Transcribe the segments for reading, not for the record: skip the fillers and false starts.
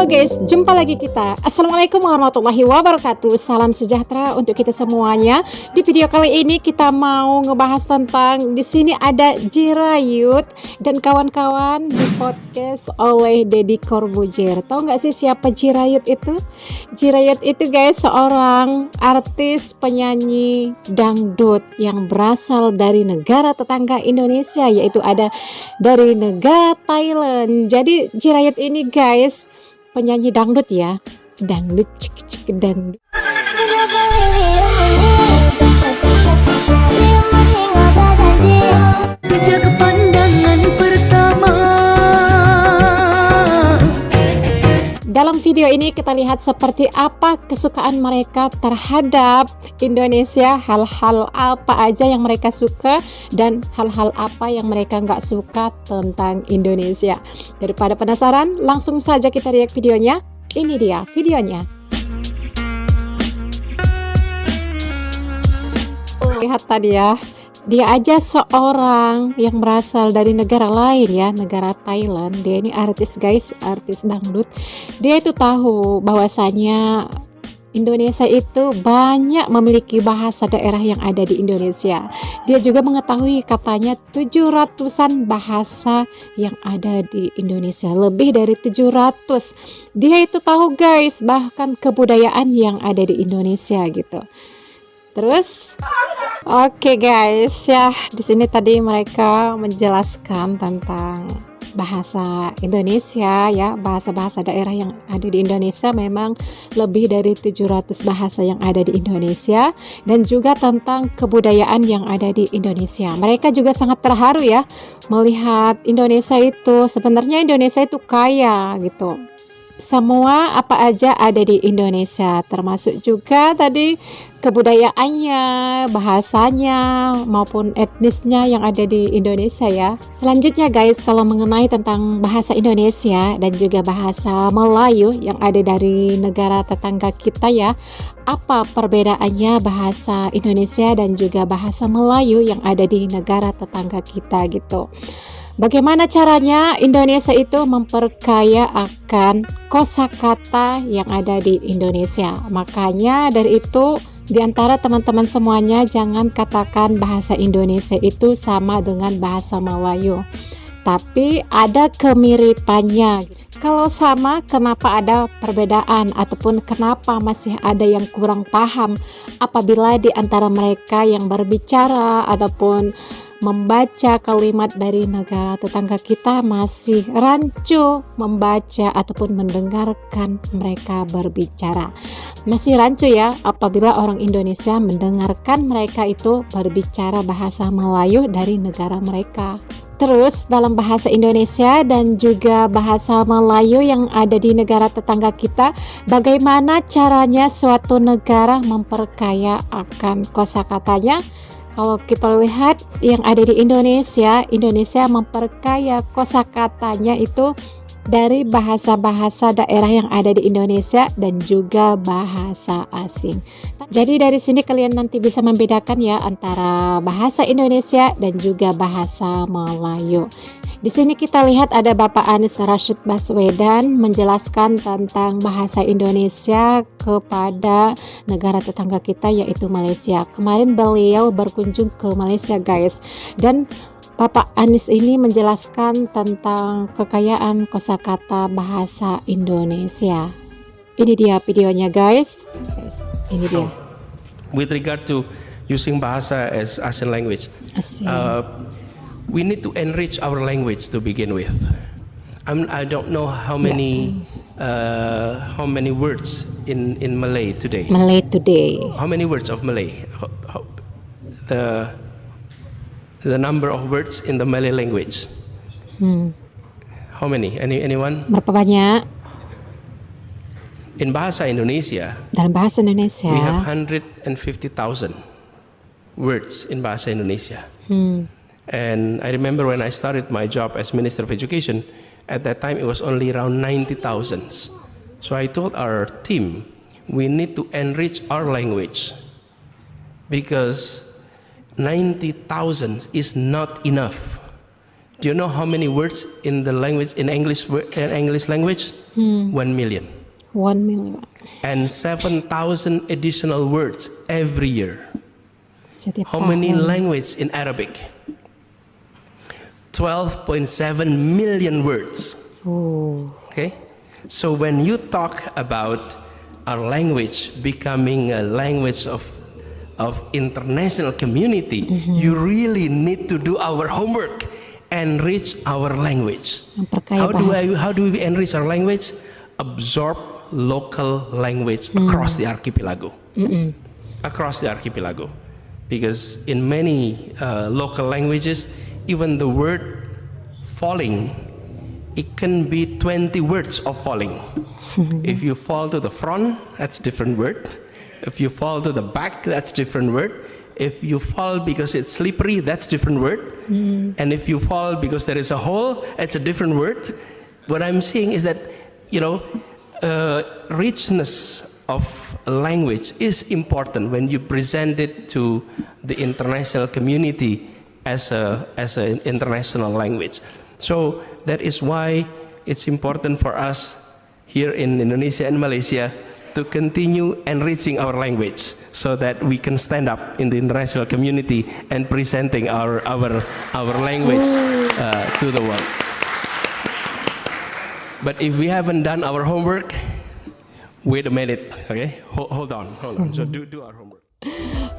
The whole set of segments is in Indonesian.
Halo guys, jumpa lagi kita. Assalamualaikum warahmatullahi wabarakatuh. Salam sejahtera untuk kita semuanya. Di video kali ini kita mau ngebahas tentang di sini ada Jirayut dan kawan-kawan di podcast oleh Deddy Corbuzier. Tahu nggak sih siapa Jirayut itu? Jirayut itu guys seorang artis penyanyi dangdut yang berasal dari negara tetangga Indonesia, yaitu ada dari negara Thailand. Jadi Jirayut ini guys penyanyi dangdut ya, dangdut cik cik dangdut. Sejak pandangan pertama. Dalam video ini kita lihat seperti apa kesukaan mereka terhadap Indonesia, hal-hal apa aja yang mereka suka dan hal-hal apa yang mereka nggak suka tentang Indonesia. Daripada penasaran, langsung saja kita lihat videonya. Ini dia videonya. Lihat tadi ya. Dia aja seorang yang berasal dari negara lain ya, negara Thailand. Dia ini artis guys, artis dangdut. Dia itu tahu bahwasanya Indonesia itu banyak memiliki bahasa daerah yang ada di Indonesia. Dia juga mengetahui katanya 700-an bahasa yang ada di Indonesia, lebih dari 700. Dia itu tahu guys, bahkan kebudayaan yang ada di Indonesia gitu. Terus oke guys, ya di sini tadi mereka menjelaskan tentang bahasa Indonesia ya, bahasa-bahasa daerah yang ada di Indonesia memang lebih dari 700 bahasa yang ada di Indonesia, dan juga tentang kebudayaan yang ada di Indonesia. Mereka juga sangat terharu ya melihat Indonesia itu, sebenarnya Indonesia itu kaya gitu. Semua apa aja ada di Indonesia, termasuk juga tadi kebudayaannya, bahasanya maupun etnisnya yang ada di Indonesia ya. Selanjutnya guys, kalau mengenai tentang bahasa Indonesia dan juga bahasa Melayu yang ada dari negara tetangga kita ya, apa perbedaannya bahasa Indonesia dan juga bahasa Melayu yang ada di negara tetangga kita gitu. Bagaimana caranya Indonesia itu memperkaya akan kosakata yang ada di Indonesia. Makanya dari itu di antara teman-teman semuanya jangan katakan bahasa Indonesia itu sama dengan bahasa Melayu. Tapi ada kemiripannya. Kalau sama, kenapa ada perbedaan ataupun kenapa masih ada yang kurang paham apabila di antara mereka yang berbicara ataupun membaca kalimat dari negara tetangga kita masih rancu membaca ataupun mendengarkan mereka berbicara. Masih rancu ya apabila orang Indonesia mendengarkan mereka itu berbicara bahasa Melayu dari negara mereka. Terus dalam bahasa Indonesia dan juga bahasa Melayu yang ada di negara tetangga kita, bagaimana caranya suatu negara memperkaya akan kosakatanya? Kalau kita lihat yang ada di Indonesia, Indonesia memperkaya kosakatanya itu dari bahasa-bahasa daerah yang ada di Indonesia dan juga bahasa asing. Jadi dari sini kalian nanti bisa membedakan ya antara bahasa Indonesia dan juga bahasa Melayu. Di sini kita lihat ada Bapak Anies Rashid Baswedan menjelaskan tentang bahasa Indonesia kepada negara tetangga kita yaitu Malaysia. Kemarin beliau berkunjung ke Malaysia guys, dan Bapak Anies ini menjelaskan tentang kekayaan kosakata bahasa Indonesia. Ini dia videonya guys. Ini dia. With regard to using bahasa as ASEAN language, we need to enrich our language to begin with. I don't know how many words in Malay today. Malay today. How many words of Malay? The number of words in the Malay language. How many? Anyone? Berapa banyak? In bahasa Indonesia. Dalam bahasa Indonesia. We have 150,000 words in bahasa Indonesia. And I remember when I started my job as Minister of Education, at that time it was only around 90,000. So I told our team, we need to enrich our language because 90,000 is not enough Do you know how many words in the language in English language? 1 million. 1 million. And 7,000 additional words every year. Setiap How many tahun. language in Arabic? 12.7 million words. Oh. Okay? So when you talk about our language becoming a language of international community, you really need to do our homework, enrich our language. Memperkaya bahasa. How do we enrich our language? Absorb local language across the archipelago. Across the archipelago. Because in many local languages, even the word falling, it can be 20 words of falling. If you fall to the front, that's a different word. If you fall to the back, that's a different word. If you fall because it's slippery, that's a different word. And if you fall because there is a hole, it's a different word. What I'm saying is that, richness of a language is important when you present it to the international community as an international language. So that is why it's important for us here in Indonesia and Malaysia to continue enriching our language so that we can stand up in the international community and presenting our language to the world. But if we haven't done our homework, wait a minute, okay? Hold on. So do our homework.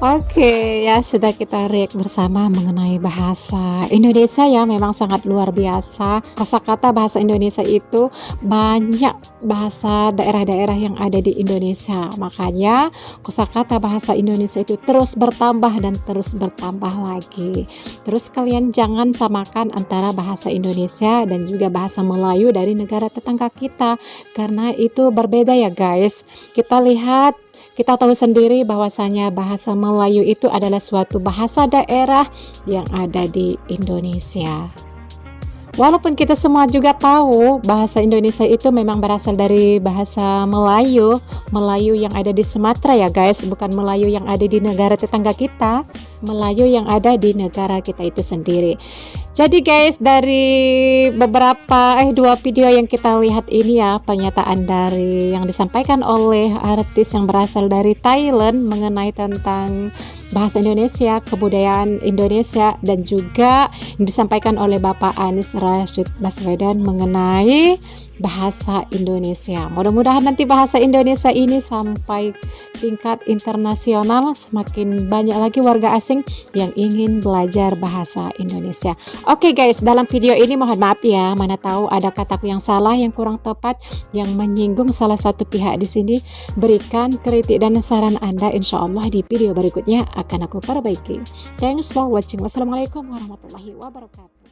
Oke, ya sudah kita react bersama mengenai bahasa Indonesia ya, memang sangat luar biasa. Kosakata bahasa Indonesia itu banyak bahasa daerah-daerah yang ada di Indonesia. Makanya kosakata bahasa Indonesia itu terus bertambah dan terus bertambah lagi. Terus kalian jangan samakan antara bahasa Indonesia dan juga bahasa Melayu dari negara tetangga kita, karena itu berbeda ya guys. Kita tahu sendiri bahwasanya bahasa Melayu itu adalah suatu bahasa daerah yang ada di Indonesia. Walaupun kita semua juga tahu bahasa Indonesia itu memang berasal dari bahasa Melayu yang ada di Sumatera ya guys, bukan Melayu yang ada di negara tetangga kita, Melayu yang ada di negara kita itu sendiri. Jadi guys, dari beberapa dua video yang kita lihat ini ya, pernyataan dari yang disampaikan oleh artis yang berasal dari Thailand mengenai tentang bahasa Indonesia, kebudayaan Indonesia, dan juga yang disampaikan oleh Bapak Anies Rashid Baswedan mengenai bahasa Indonesia. Mudah-mudahan nanti bahasa Indonesia ini sampai tingkat internasional, semakin banyak lagi warga asing yang ingin belajar bahasa Indonesia. Oke guys, dalam video ini mohon maaf ya, mana tahu ada kataku yang salah, yang kurang tepat, yang menyinggung salah satu pihak di sini. Berikan kritik dan saran Anda, insya Allah di video berikutnya akan aku perbaiki. Thanks for watching. Wassalamualaikum warahmatullahi wabarakatuh.